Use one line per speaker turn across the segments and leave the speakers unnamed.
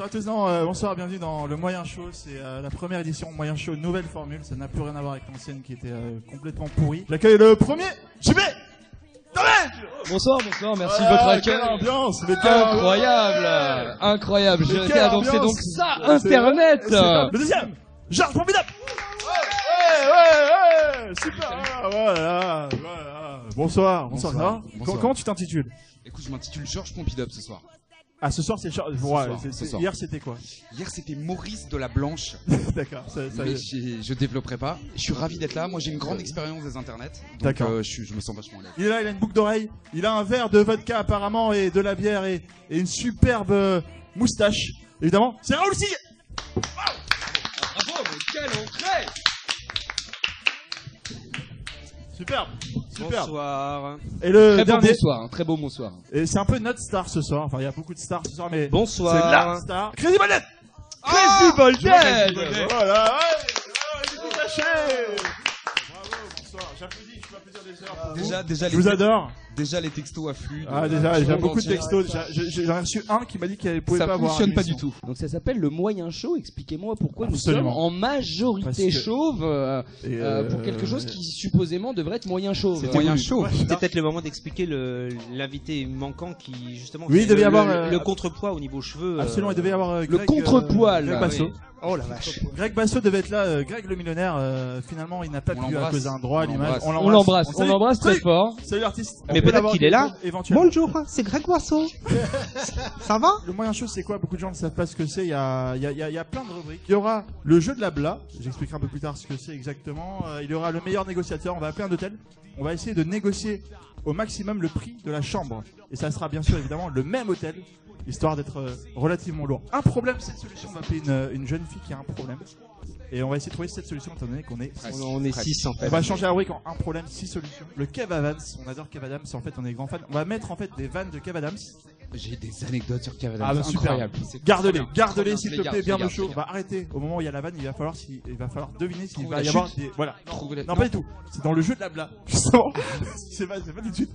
Bonsoir à tous, bonsoir, bienvenue dans le Moyen Show, c'est la première édition Moyen Show, nouvelle formule, ça n'a plus rien à voir avec l'ancienne qui était complètement pourrie. J'accueille le premier, JB Dommage.
Bonsoir, bonsoir, merci de votre accueil.
Quelle ambiance,
incroyable, incroyable, je tiens à annoncer donc ça, Internet.
Le deuxième, Georges Pompidou. Ouais, super, voilà. Bonsoir, ça va? Comment tu t'intitules?
Écoute, je m'intitule Georges Pompidou ce soir.
Ah, ce soir c'est hier c'était quoi?
Hier c'était Maurice de la Blanche.
D'accord.
Mais je développerai pas. Je suis ravi d'être là. Moi j'ai une grande expérience des internets. Donc je me sens vachement à l'aise.
Il est là, il a une boucle d'oreille. Il a un verre de vodka apparemment et de la bière et une superbe moustache. Évidemment, c'est Raoul Sig.
Bravo, mais quelle entrée!
Superbe.
Bonsoir.
Et le
très
dernier...
bonsoir, très beau bonsoir.
Et c'est un peu notre star ce soir. Enfin, il y a beaucoup de stars ce soir, mais
bonsoir.
C'est la star. Crazy Bolden.
Crazy Bolden.
Voilà. J'ai tout caché. Bravo, bonsoir. J'applaudis, je fais plaisir des heures.
Déjà,
je vous adore.
Déjà les textos affluent.
Ah déjà beaucoup de textos. J'en ai reçu un qui m'a dit qu'il pouvait pas avoir.
Ça fonctionne pas du tout. Donc ça s'appelle le Moyen Show. Expliquez-moi pourquoi nous sommes en majorité chauve pour quelque chose qui supposément devrait être moyen chauve.
Moyen chauve. C'était peut-être le moment d'expliquer l'invité manquant qui justement.
Oui, il devait y avoir
le contrepoids au niveau cheveux.
Absolument, il devait y avoir
le contrepoil.
Greg Basso.
Oh la vache.
Greg Basso devait être là. Greg le millionnaire. Finalement, il n'a pas pu à cause d'un droit à l'image.
On l'embrasse très fort.
Salut l'artiste.
Mais peut-être qu'il est là.
Bonjour,
c'est Greg Boisseau. Ça va?
Le Moyen Show, c'est quoi? Beaucoup de gens ne savent pas ce que c'est. Il y a plein de rubriques. Il y aura le jeu de la bla. J'expliquerai un peu plus tard ce que c'est exactement. Il y aura le meilleur négociateur. On va appeler un hôtel. On va essayer de négocier au maximum le prix de la chambre. Et ça sera bien sûr évidemment le même hôtel, histoire d'être relativement lourd. Un problème, cette solution. On va appeler une jeune fille qui a un problème. Et on va essayer de trouver cette solution étant donné qu'on est
6 en fait.
On va changer la rubrique en un problème, 6 solutions. Le Kev Adams, on adore Kev Adams, en fait on est grands fans. On va mettre en fait des vannes de Kev Adams.
J'ai des anecdotes sur Kev Adams.
Ah bah
incroyable.
Garde-les s'il te plaît, bien au chaud. On va arrêter au moment où il y a la vanne, il va falloir deviner s'il va y avoir des... Voilà. Non pas du tout, c'est dans le jeu de la bla. Justement, c'est pas tout de suite.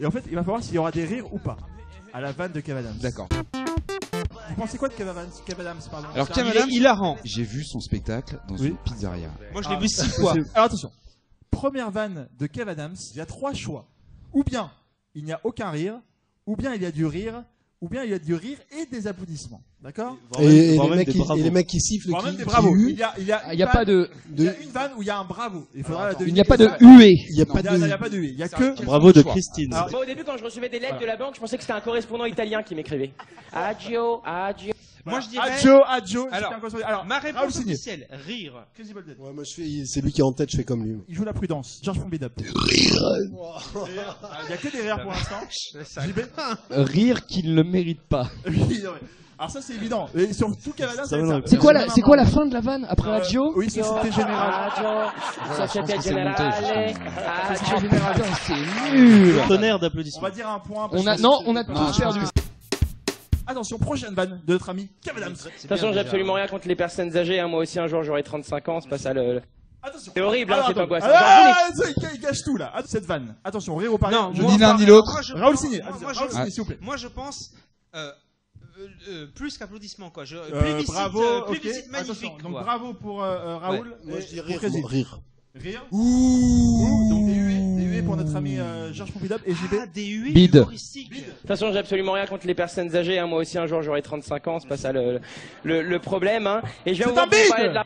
Et en fait il va falloir s'il y aura des rires ou pas à la vanne de Kev Adams.
D'accord.
Vous pensez quoi de Kev Adams, pardon?
Alors Kev Adams,
il est hilarant.
J'ai vu son spectacle dans une pizzeria.
Moi je l'ai vu 6 fois.
Alors attention, première vanne de Kev Adams, il y a 3 choix. Ou bien il n'y a aucun rire, ou bien il y a du rire, ou bien il y a du rire et des applaudissements. D'accord?
Et les mecs qui sifflent,
même des bravos. Il
y a pas de...
Il y a une vanne où il y a un bravo. Il faudra la deviner.
Il n'y a pas de huée.
Il n'y a pas de huée. Il y a que...
Bravo de Christine.
Moi au début quand je recevais des lettres de la banque, je pensais que c'était un correspondant italien qui m'écrivait. Addio.
Moi je dirais...
Adjo.
Alors, ma réponse officielle, rire.
Crazy Bolden.
Ouais, moi c'est lui qui est en tête, je fais comme lui.
Il joue la prudence. Georges Pompidou.
Rire.
Il n'y a que des rires pour l'instant. JB.
Rire qu'il ne le mérite pas.
Alors ça c'est évident. Et surtout Canada,
c'est quoi la fin de la vanne après Adjo?
Oui, c'était général.
Société Générale.
C'est nul.
Tonnerre d'applaudissements.
On va dire un point.
On a tous perdu.
Attention, prochaine vanne de notre ami Kev Adams.
De toute façon, j'ai absolument rien contre les personnes âgées. Moi aussi, un jour, j'aurai 35 ans. C'est pas ça le...
Attention.
C'est horrible, c'est angoissant.
Il gâche tout là. Cette vanne. Attention, rire au pari.
Non, ni l'un ni l'autre.
Raoul Signé. Raoul Signé, s'il vous plaît.
Moi je pense... plus qu'applaudissements quoi.
Bravo.
Plébiscite magnifique.
Donc bravo pour Raoul.
Moi je dis rire.
Rire. Donc des huées pour notre ami Georges Pompidou et JB.
Ah, des huées
Bide.
humoristiques.
De toute façon, j'ai absolument rien contre les personnes âgées. Moi aussi, un jour, j'aurai 35 ans. C'est pas ça le problème. Et je vais vous parler de la...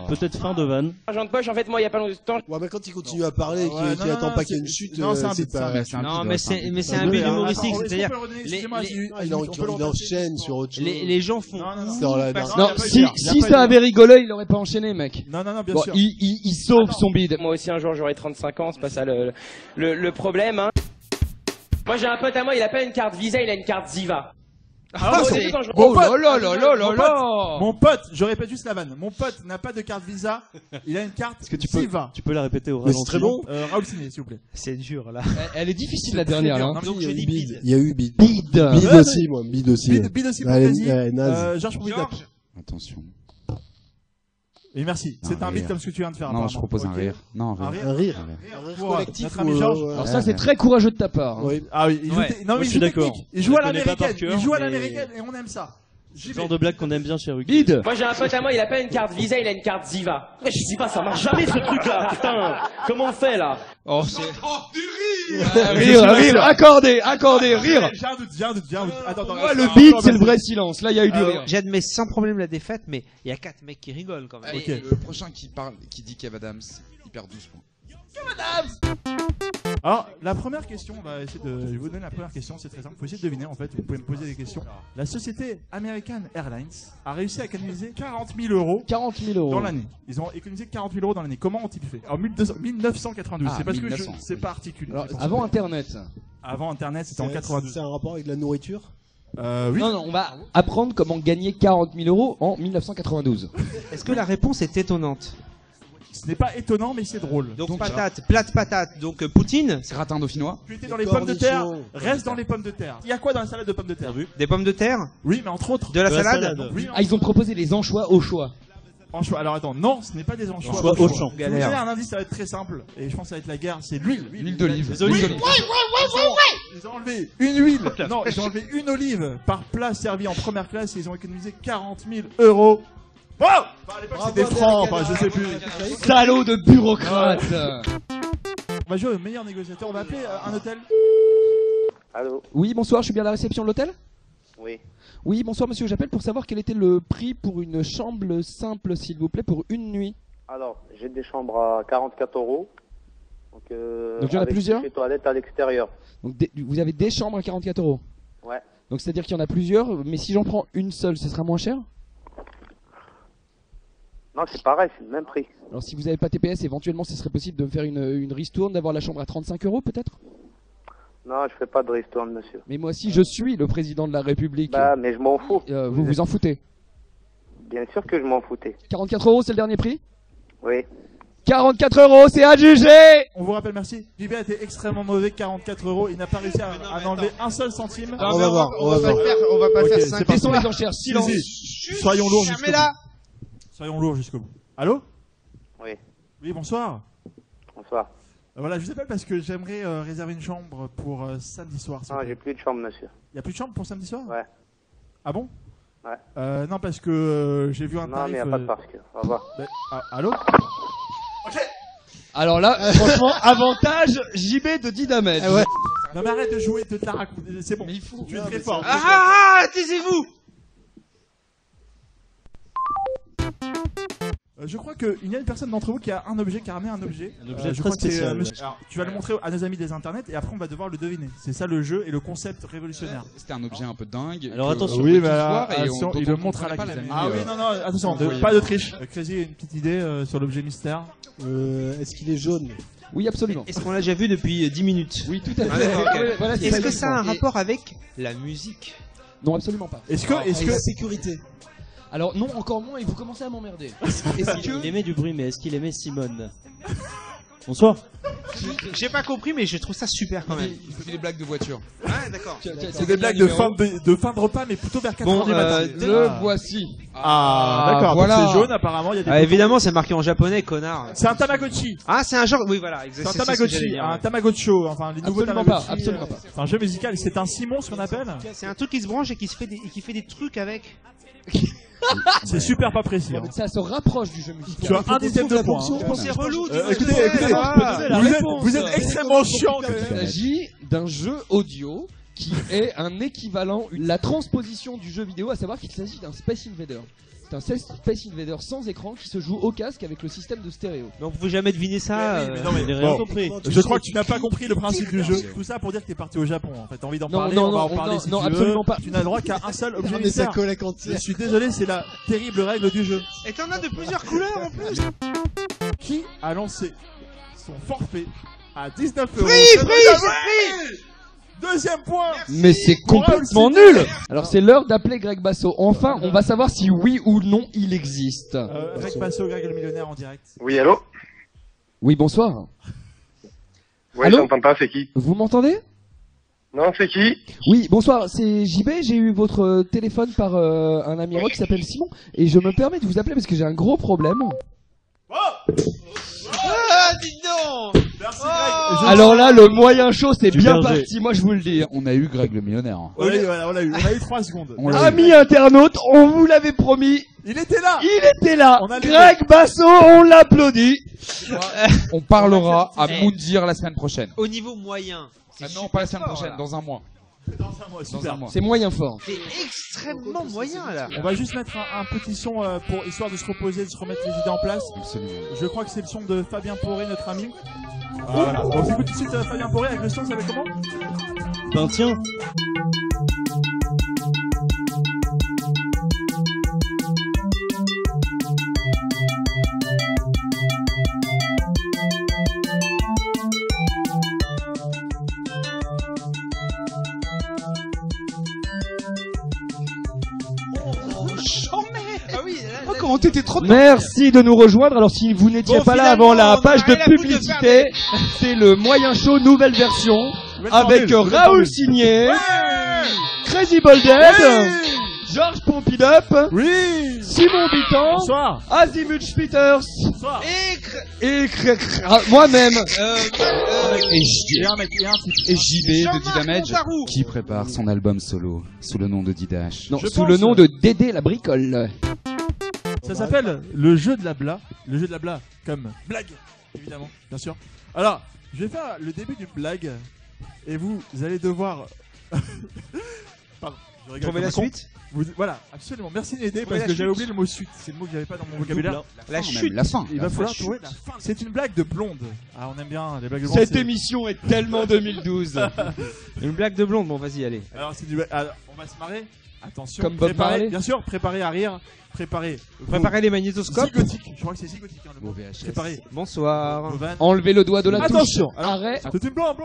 Peut-être fin de vanne.
Argent de poche, en fait, moi, il y a pas longtemps.
Ouais, mais quand il continue à parler et qu'il attend pas qu'il y ait une chute, c'est pas...
Non, mais c'est un but humoristique, c'est-à-dire...
Il enchaîne sur autre chose.
Les gens font...
Non, si ça avait rigolé, il aurait pas enchaîné, mec.
Non, bien sûr.
Il sauve son bide.
Moi aussi, un jour, j'aurai 35 ans. C'est pas ça le problème. Moi, j'ai un pote à moi, il a pas une carte Visa, il a une carte Ziva.
Oh là là.
Mon pote, je répète juste la vanne. Mon pote n'a pas de carte Visa, il a une carte Ziva.
Tu peux la répéter au
ralenti. C'est très bon.
Raoul Signé, s'il vous plaît.
C'est dur là.
Elle est difficile la dernière là.
Donc je dis bide.
Il y a eu bide.
Bide
aussi, moi. Bide aussi
Bide aussi pour Crazy. Georges Pompidou.
Attention.
Et merci. C'est un beat comme ce que tu viens de faire.
Non, je propose un rire. Non,
un rire collectif.
Alors ça, c'est très courageux de ta part.
Oui.
Ah oui, non mais
je suis d'accord.
Il joue à l'américaine. Il joue à l'américaine et on aime ça.
C'est le genre de blague qu'on aime bien chez Ruki.
Bide.
Moi j'ai un pote à moi, il a pas une carte Visa, il a une carte Ziva. Mais je dis pas, ça marche jamais ce truc là, putain. Comment on fait là?
Oh, c'est...
Rire, accordé, rire.
J'ai un doute. Attends.
Moi, le beat, c'est le vrai silence. Là, il y a eu du rire.
J'admets sans problème la défaite, mais il y a 4 mecs qui rigolent quand même.
Allez, le prochain qui dit Kev Adams, il perd 12 points.
Alors, la première question, je vais vous donner la première question, c'est très simple. Faut essayer de deviner en fait, vous pouvez me poser des questions. La société American Airlines a réussi à économiser 40 000 euros.
40 000 euros.
Dans l'année. Ils ont économisé 40 000 euros dans l'année. Comment ont-ils fait? En 1992, c'est parce que c'est pas articulé.
Alors, avant Internet.
Avant Internet, c'était en 92.
C'est un rapport avec la nourriture?
Oui.
Non, on va apprendre comment gagner 40 000 euros en 1992.
Est-ce que la réponse est étonnante?
Ce n'est pas étonnant, mais c'est drôle.
Donc patate, plate patate, donc Poutine.
C'est gratin dauphinois.
Tu étais dans les pommes de terre, reste dans les pommes de terre. Il y a quoi dans la salade de pommes de terre?
Des pommes de terre?
Oui, mais entre autres.
De la salade?
Oui,
Ah, ils ont proposé les anchois au choix.
Anchois. Alors attends, non, ce n'est pas des anchois.
Anchois au champ.
Je vais vous donner un indice, ça va être très simple. Et je pense que ça va être la guerre, c'est l'huile.
L'huile d'olive.
Ils ont enlevé une huile. Non, ils ont enlevé une olive par plat servi en première classe et ils ont économisé 40 000 euros. Wow! Enfin, à l'époque, c'était franc, je sais plus.
Salaud de bureaucrate.
On va jouer au meilleur négociateur. On va appeler un hôtel.
Allô?
Oui, bonsoir, je suis bien à la réception de l'hôtel?
Oui.
Oui, bonsoir monsieur, j'appelle pour savoir quel était le prix pour une chambre simple, s'il vous plaît, pour une nuit.
Alors, j'ai des chambres à 44 euros. Donc
il y en a plusieurs?
Des toilettes à l'extérieur.
Donc vous avez des chambres à 44 euros?
Ouais.
Donc c'est-à-dire qu'il y en a plusieurs, mais si j'en prends une seule, ce sera moins cher?
Non, c'est pareil, c'est le même prix.
Alors si vous n'avez pas TPS, éventuellement ce serait possible de me faire une ristourne, d'avoir la chambre à 35 euros peut-être?
Non, je fais pas de ristourne, monsieur.
Mais moi aussi je suis le président de la République.
Bah, mais je m'en fous.
Vous vous en foutez?
Bien sûr que je m'en foutais.
44 euros, c'est le dernier prix?
Oui.
44 euros, c'est adjugé!
On vous rappelle, merci. JB a été extrêmement mauvais, 44 euros. Il n'a pas réussi à enlever un seul centime.
On va voir.
On va pas faire 5.
Baissons les enchères, silence.
Soyons lourds jusqu'au bout. Soyons lourds jusqu'au bout. Allô?
Oui.
Oui, bonsoir.
Bonsoir.
Voilà, je vous appelle parce que j'aimerais réserver une chambre pour samedi soir.
Non, j'ai plus de chambre, monsieur.
Il n'y a plus de chambre pour samedi soir?
Ouais.
Ah bon?
Ouais.
Non, parce que j'ai vu un tarif...
Non, mais il n'y a pas de parce que. Au revoir.
Allô? Ok.
Alors là, franchement, avantage JB de Dynamètre.
Ouais. Non mais arrête de jouer, de te la raconter, c'est bon. Mais il faut. Tu es très fort.
Taisez-vous!
Je crois qu'il y a une personne d'entre vous qui a un objet, qui a ramené un objet.
Un objet
je
très
crois que c'est,
spécial.
Alors, tu vas le montrer à nos amis des internets et après on va devoir le deviner. C'est ça le jeu et le concept révolutionnaire.
C'était un objet un peu dingue.
Alors attention.
Oui,
mais
il le montre à la caméra. Ah oui, non, attention, pas de triche. Crazy a une petite idée sur l'objet mystère.
Est-ce qu'il est jaune?
Oui, absolument.
Est-ce qu'on l'a déjà vu depuis 10 minutes?
Oui, tout à fait. Voilà,
Est-ce que ça a un rapport avec la musique?
Non, absolument pas.
Est-ce que
la sécurité?
Alors non, encore moins, et vous commencez à m'emmerder.
Il aimait du bruit, mais est-ce qu'il aimait Simone? Bonsoir.
J'ai pas compris, mais je trouve ça super quand même.
Il fait des blagues de voiture.
Ah, d'accord.
C'est des blagues de fin de repas, mais plutôt vers 4 heures du matin.
Le voici.
Ah, d'accord.
Voilà.
C'est jaune, apparemment. Il y a des
Évidemment, c'est marqué en japonais, connard.
C'est un Tamagotchi.
Ah, c'est un genre. Oui, voilà.
C'est un Tamagotchi, un Tamagotcho. Enfin, les nouveaux
Absolument
Tamagotchi.
pas, absolument pas.
C'est un jeu musical. C'est un Simon, ce qu'on appelle.
C'est un truc qui se branche et qui fait des trucs avec.
C'est super pas précis. Hein.
Ça se rapproche du jeu musical.
Tu as un dixième de point.
C'est relou.
Écoutez, vous êtes extrêmement chiant.
Il s'agit d'un jeu audio qui est un équivalent, la transposition du jeu vidéo, à savoir qu'il s'agit d'un Space Invader. C'est un Space Invader sans écran qui se joue au casque avec le système de stéréo.
Mais on pouvait jamais deviner ça.
Mais non, mais rien compris. Je crois que tu n'as pas compris le principe du jeu. Tout ça pour dire que t'es parti au Japon. En fait, t'as envie d'en parler, on va en parler si tu veux.
Absolument pas.
Tu n'as le droit qu'à un seul objet mystère. Je suis désolé, c'est la terrible règle du jeu.
Et t'en as de plusieurs couleurs en plus.
Qui a lancé son forfait à 19 €?
Free.
Deuxième point.
Mais c'est complètement nul. Alors c'est l'heure d'appeler Greg Basso. Enfin, on va savoir si oui ou non il existe.
Greg Basso, Greg le millionnaire en direct.
Oui, allô?
Oui, bonsoir.
Oui,
allô?
j'entends pas, c'est qui?
Vous m'entendez?
Non, c'est qui?
Oui, bonsoir, c'est JB, j'ai eu votre téléphone par un ami à moi qui s'appelle Simon, et je me permets de vous appeler parce que j'ai un gros problème.
Ah, dis donc.
Merci Greg.
Alors là, le moyen chaud, c'est bien parti, moi je vous le dis.
On a eu Greg le millionnaire.
On a eu 3 secondes.
Amis internautes, on vous l'avait promis.
Il était là.
Greg Basso, on l'applaudit.
On parlera à Moundir la semaine prochaine.
Au niveau moyen.
Non, pas la semaine prochaine, dans un mois.
Super.
C'est moyen fort.
C'est extrêmement moyen là.
On va juste mettre un petit son pour histoire de se reposer, de se remettre les idées en place.
Absolument.
Je crois que c'est le son de Fabien Poré, notre ami. Voilà. On s'écoute tout de suite Fabien Poré avec le son, ça s'appelle comment?
Ben tiens.
Comment t'étais trop
Merci de nous rejoindre. Alors si vous n'étiez pas là avant la page de publicité, c'est le moyen show nouvelle version avec Raoul Signé, Crazy Boldhead, Georges Pompidup, Simon Bitan, Azimut Spitters et moi-même
et JB de Didamage qui prépare son album solo sous le nom de Didash.
Non, sous le nom de Dédé la bricole.
Ça s'appelle le jeu de la bla. Le jeu de la bla comme blague, évidemment, bien sûr. Alors, je vais faire le début d'une blague et vous allez devoir... Pardon, je rigole.
Trouver la suite.
Voilà, absolument. Merci de m'aider parce que j'avais oublié le mot suite. C'est le mot que j'avais pas dans mon vocabulaire.
La chute.
La fin.
Il va falloir trouver la fin. C'est une blague de blonde. Ah, on aime bien les blagues de blonde.
Cette émission est tellement 2012.
Une blague de blonde, bon vas-y, allez.
Alors, c'est du... Alors, on va se marrer. Attention,
Comme Bob Marley.
bien sûr, préparez à rire. Préparez
les magnétoscopes.
Zigotique. Je crois que c'est zigotique. Hein, le mot. Préparez.
Bonsoir.
Enlevez le doigt de la touche.
Attention.
Arrêt.
C'est une blonde.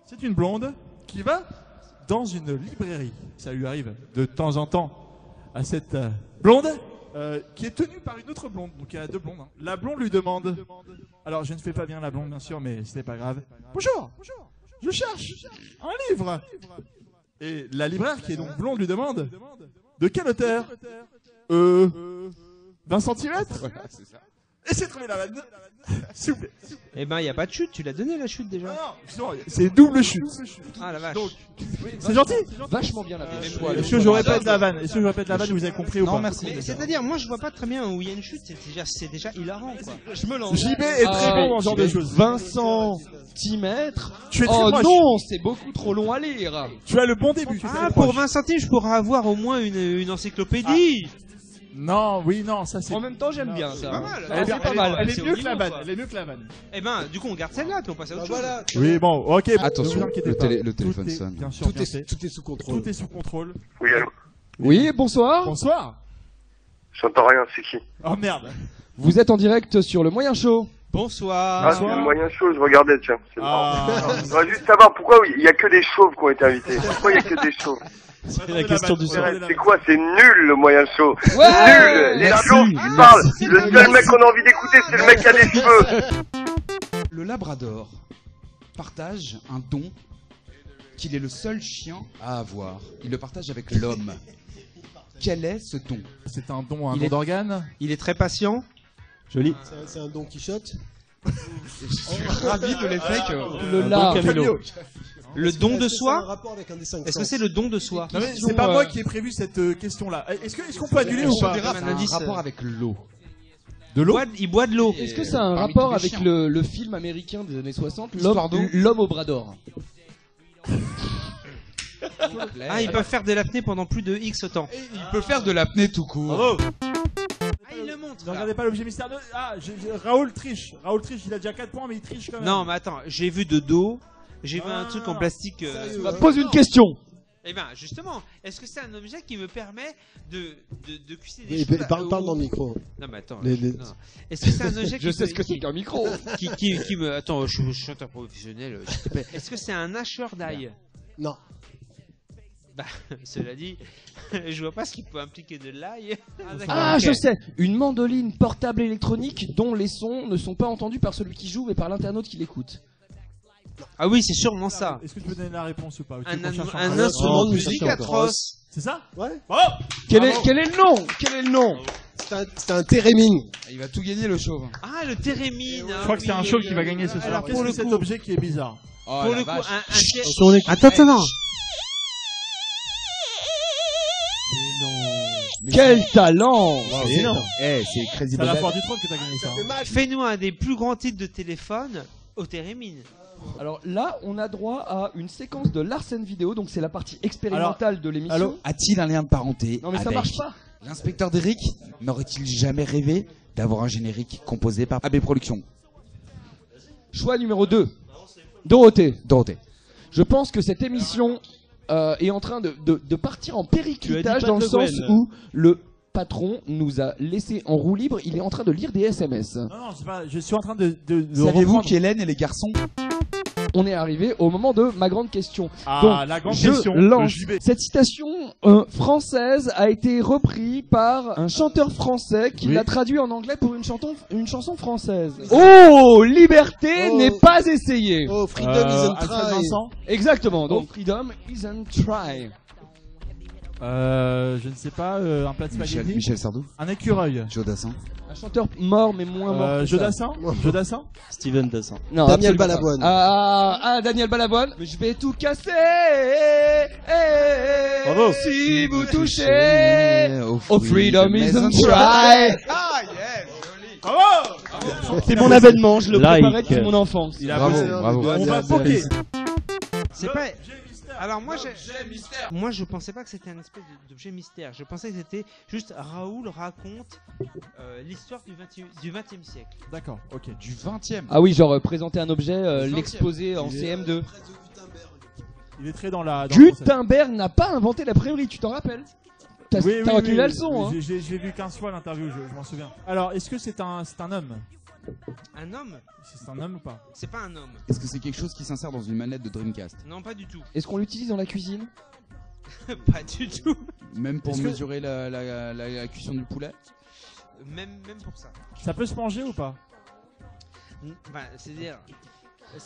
C'est une blonde qui va dans une librairie. Ça lui arrive de temps en temps à cette blonde qui est tenue par une autre blonde. Donc il y a deux blondes. Hein. La blonde lui demande. Alors je ne fais pas bien la blonde bien sûr, mais ce n'est pas grave. Bonjour. Je cherche un livre. Et la libraire qui est donc blonde lui demande de quelle hauteur 20 cm.
Voilà, c'est ça.
Et c'est trouvé la vanne. S'il vous plaît.
Eh ben, y a pas de chute, tu l'as donné la chute déjà.
Non, c'est double chute.
Ah la vache.
Donc, c'est gentil.
Vachement bien la vanne.
Est-ce que je répète la vanne? Est-ce que je répète la vanne, vous avez compris ou pas?
Non, merci.
C'est-à-dire, moi je vois pas très bien où il y a une chute, c'est déjà hilarant quoi.
Je me lance.
JB est très bon dans ce genre de choses.
20 centimètres.
Tu es très
Oh
proche.
non, c'est beaucoup trop long à lire.
Tu as le bon début.
Ah, pour 20 centimes, je pourrais avoir au moins une encyclopédie.
Non, oui, non, ça c'est.
En même temps, j'aime bien ça.
C'est pas mal.
Elle est bien,
pas mal.
Elle est
C'est
mieux
au
que la
niveau,
vanne.
quoi.
Elle est mieux que la vanne.
Eh ben, du coup, on garde celle-là, puis on passe à autre chose.
Voilà.
Oui, bon, ok.
Attention,
Ne vous inquiétez pas.
le téléphone
Tout est-
sonne.
Bien sûr,
Tout
bien fait.
est sous contrôle.
Tout est sous contrôle.
Oui, allô.
Oui, bonsoir.
Bonsoir.
J'entends rien, c'est qui?
Oh merde.
Vous êtes en direct sur le Moyen Show.
Bonsoir.
Ah, c'est le moyen chaud, je regardais, tiens. C'est
Ah.
marrant. Je voudrais juste savoir pourquoi il y a que des chauves qui ont été invités. Pourquoi il y a que des chauves?
C'est la question du soir.
C'est quoi? C'est nul le moyen show.
Ouais.
Nul. Les radios qui parlent. Le seul mec qu'on a envie d'écouter, c'est le mec qui a des cheveux.
Le Labrador partage un don qu'il est le seul chien à avoir. Il le partage avec l'homme. Quel est ce don?
C'est un don, un
Il
don
est-
d'organe.
Il est très patient.
Joli.
C'est un Don Quichotte.
Je suis ravi de l'effet que...
Le lard.
Camilo.
Le don de
Est-ce que c'est un
soi.
rapport avec un des 5
Est-ce que c'est le don de soi?
Non mais c'est pas moi qui ai prévu cette question-là. Est-ce qu'on peut annuler ou pas?
C'est un
indice,
rapport avec l'eau.
De l'eau.
Il boit de l'eau.
Est-ce que ça a un
Parmi
rapport
tous les
avec
chiens.
le film américain des années 60,
Histoire d'eau.
L'homme au bras d'or?
Ah, ils peuvent faire de l'apnée pendant plus de X temps.
Il peut faire de l'apnée tout court.
Bravo.
Ah, il le montre.
Ne
là.
regardez pas l'objet mystérieux. Ah, Raoul triche. Raoul triche, il a déjà 4 points mais il triche quand même.
Non, mais attends, j'ai vu de dos. J'ai vu un truc en plastique.
Pose une question.
Eh ben, justement, est-ce que c'est un objet qui me permet de cuisiner des
Et
choses
parle dans le micro.
Non, mais attends.
Les-
non. Est-ce que c'est un objet qui
Je sais
me-
ce que c'est
qui-
qu'un micro.
qui me... Attends, je suis chanteur professionnel, s'il te plaît. Est-ce que c'est un hacheur d'ail?
Non.
Bah, cela dit, je vois pas ce qui peut impliquer de l'ail. d'accord,
Ah,
ok.
je sais. Une mandoline portable électronique dont les sons ne sont pas entendus par celui qui joue mais par l'internaute qui l'écoute.
Ah oui, c'est sûrement ça.
Est-ce que tu peux donner la réponse ou pas?
Un instrument de musique atroce.
C'est ça?
Ouais.
Oh
Quel est le nom? Quel est le nom?
C'est un térémine.
Il va tout gagner le chauve.
Ah, le térémine.
Je crois que c'est un show qui va gagner ce soir.
Alors,
Qu'est-ce que cet objet qui est bizarre?
Oh,
pour
la
le coup,
vache.
Attends.
Quel talent!
C'est énorme.
C'est Crazy
C'est à la
Bobette.
foire du trône que t'as gagné ça.
Fais-nous un des plus grands titres de téléphone au térémine.
Alors là, on a droit à une séquence de Larsen Vidéo, donc c'est la partie expérimentale de l'émission.
Allô, a-t-il un lien de parenté
Non mais ça
avec
marche pas.
l'inspecteur d'Eric? N'aurait-il jamais rêvé d'avoir un générique composé par AB Productions?
Choix numéro 2. Dorothée.
Dorothée.
Je pense que cette émission est en train de partir en périclitage
Tu as dit
dans le
Pat
sens
Le Guen.
où le patron nous a laissé en roue libre, il est en train de lire des SMS.
Non, c'est pas. Je suis en train de
Saviez-vous
reprendre.
qu'Hélène et les garçons...
On est arrivé au moment de ma grande question.
Ah,
Donc,
la grande
je
question.
lance.
Le JB.
Cette citation française a été reprise par un chanteur français qui
Oui.
l'a traduit en anglais pour une chanson française. Oh, liberté
Oh.
n'est pas essayée.
Oh, Freedom isn't
Alfred
try.
Vincent.
Exactement. Donc freedom isn't try.
Je ne sais pas. Un plat de spaghetti.
Michel Sardou.
Un écureuil.
Joe Dassin.
Un chanteur mort mais moins mort. que ça.
Jodassin.
Steven Dassin.
Non,
Daniel
absolument
Balavoine.
pas. Daniel Balavoine. Mais je vais tout casser.
Bravo.
Si vous touchez au freedom isn't try.
Ah, yes, joli.
Bravo.
C'est mon avènement, je le
Like.
préparais depuis mon enfance.
Il a
Bravo,
bossé.
bravo.
On va poker.
C'est pas. Alors moi je pensais pas que c'était un espèce d'objet mystère. Je pensais que c'était juste Raoul raconte l'histoire du 20e siècle.
D'accord. Ok.
Du 20e.
Ah oui, genre présenter un objet,
Le
l'exposer en CM2.
Il est très dans la. dans le concept.
Gutenberg n'a pas inventé l'imprimerie, tu t'en rappelles? T'as retenu la leçon, hein?
J'ai vu 15 fois l'interview, je m'en souviens. Alors, est-ce que c'est un homme?
Un homme?
C'est un homme ou pas?
C'est pas un homme.
Est-ce que c'est quelque chose qui s'insère dans une manette de Dreamcast?
Non, pas du tout.
Est-ce qu'on l'utilise dans la cuisine?
Pas du tout.
Même pour
Est-ce que-
mesurer la cuisson du poulet?
Même pour ça.
Ça peut se manger ou pas?
C'est-à-dire.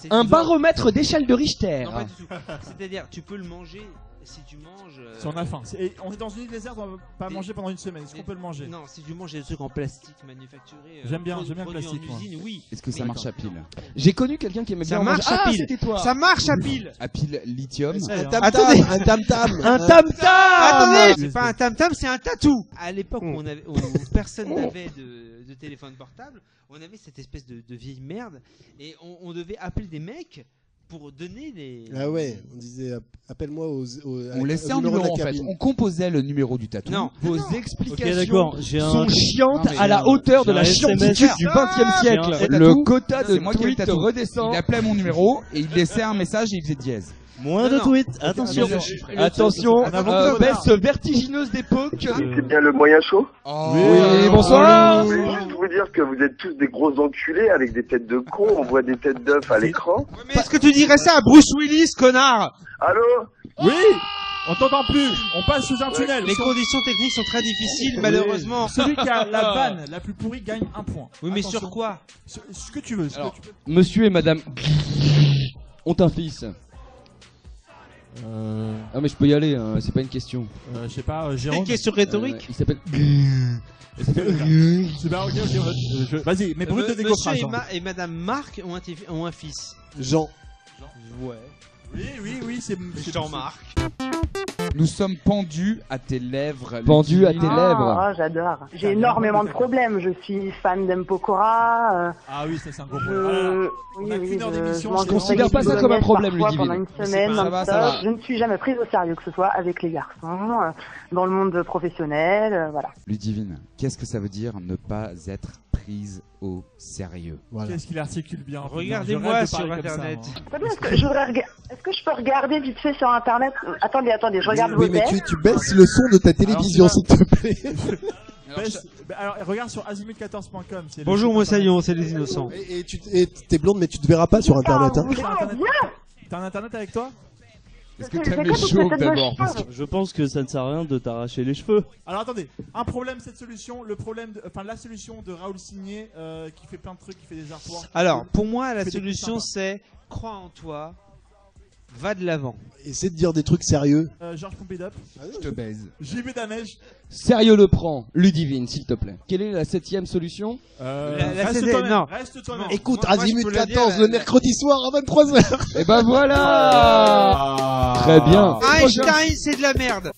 Un baromètre d'échelle de Richter.
Non, pas du tout. C'est-à-dire, tu peux le manger si tu manges.
Si on a faim. On est dans une île déserte, on va pas
Des-
manger pendant une semaine. Est-ce qu'on peut le manger?
Non, si tu manges des trucs en plastique manufacturés.
J'aime bien le
produits
plastique,
en
moi.
usine, oui.
Est-ce que ça marche à pile?
J'ai connu quelqu'un qui aimait
Ça
bien
marche
manger.
à
Ah,
pile.
c'était toi.
Ça marche à pile.
À pile lithium?
Un
Attendez.
tam-tam. Un tam-tam.
Un tam-tam.
Attendez, c'est pas un tam-tam, c'est un tatou. À l'époque où personne n'avait de téléphone portable, on avait cette espèce de vieille merde et on devait appeler des mecs pour donner les.
Ah ouais, on disait appelle-moi
On laissait un numéro en fait. On composait le numéro du tatou.
Non.
Vos
Ok,
explications
d'accord. J'ai un.
sont chiantes
Non, mais
à la hauteur de
j'ai
la
un SMS.
chiantitude du 20e siècle.
J'ai un
Le
tatou.
quota de
C'est moi qui ai le
tweets
tatou.
redescend.
Il appelait mon numéro et il laissait un message et il faisait dièse.
Moins de
Non.
tweets. Attention.
Attention,
En avant-
baisse vertigineuse d'époque.
C'est bien le moyen chaud.
Oh,
Oui, bonsoir.
Je voulais juste vous dire que vous êtes tous des gros enculés avec des têtes de cons. On voit des têtes d'œufs à l'écran.
Ouais, mais est-ce que tu dirais ça à Bruce Willis, connard?
Allô?
Oui. On t'entend plus. On passe sous un tunnel.
Les conditions techniques sont très difficiles, malheureusement.
Celui qui a la vanne la plus pourrie gagne un point.
Oui, mais
Attention.
sur quoi?
Ce que tu veux.
Alors, monsieur et madame ont un fils. Ah mais je peux y aller, hein, c'est pas une question.
Je sais pas,
Une
Jérôme.
question rhétorique?
Il s'appelle.
C'est pas ok, Vas-y, mais brut de
Monsieur
décoffrage.
et madame Marc ont un fils.
Jean.
Ouais.
Oui, c'est
Jean-Marc.
Nous sommes pendus à tes lèvres.
Pendu à tes lèvres.
Ah, j'adore. J'ai énormément de problèmes. Je suis fan d'Mpokora.
Ah oui, ça c'est un gros problème. On a qu'une heure d'émission.
mange
je
des
considère pas ça comme un problème,
parfois
Ludivine.
pendant une
Mais
semaine,
ça va,
non-stop.
ça va.
Je ne suis jamais prise au sérieux, que ce soit avec les garçons, dans le monde professionnel, voilà.
Ludivine, qu'est-ce que ça veut dire ne pas être prise au sérieux?
Voilà.
Qu'est-ce qu'il articule bien.
Regardez-moi
Je rêve de
sur
parler comme ça,
Internet.
moi.
Très bien, est-ce que je peux regarder vite fait sur Internet? Attendez, je regarde
Oui,
vos
mais
tests.
tu baisses le son de ta télévision,
Alors,
s'il te plaît.
Alors, regarde sur azimut14.com. c'est le
Bonjour,
site
Moussaillon, c'est les innocents.
Et t'es blonde, mais tu te verras pas sur Internet. Hein.
Ah, bien.
T'as un internet avec toi?
Est-ce que t'as mes chauves d'abord?
Je pense que ça ne sert à rien de t'arracher les cheveux.
Alors attendez, un problème cette solution, la solution de Raoul Signé qui fait plein de trucs, qui fait des artworks.
Alors, pour moi, la solution c'est crois en toi, va de l'avant.
Essaie de dire des trucs sérieux.
Georges Pompidou.
Je te baise.
JB Damège.
Sérieux le prend, Ludivine, s'il te plaît. Quelle est la 7ème solution?
Reste toi-même. Reste toi-même.
Écoute,
moi,
Azimut
je peux le
14
dire,
le mercredi soir à 23h.
Et ben voilà. Très bien.
Einstein, c'est de la merde.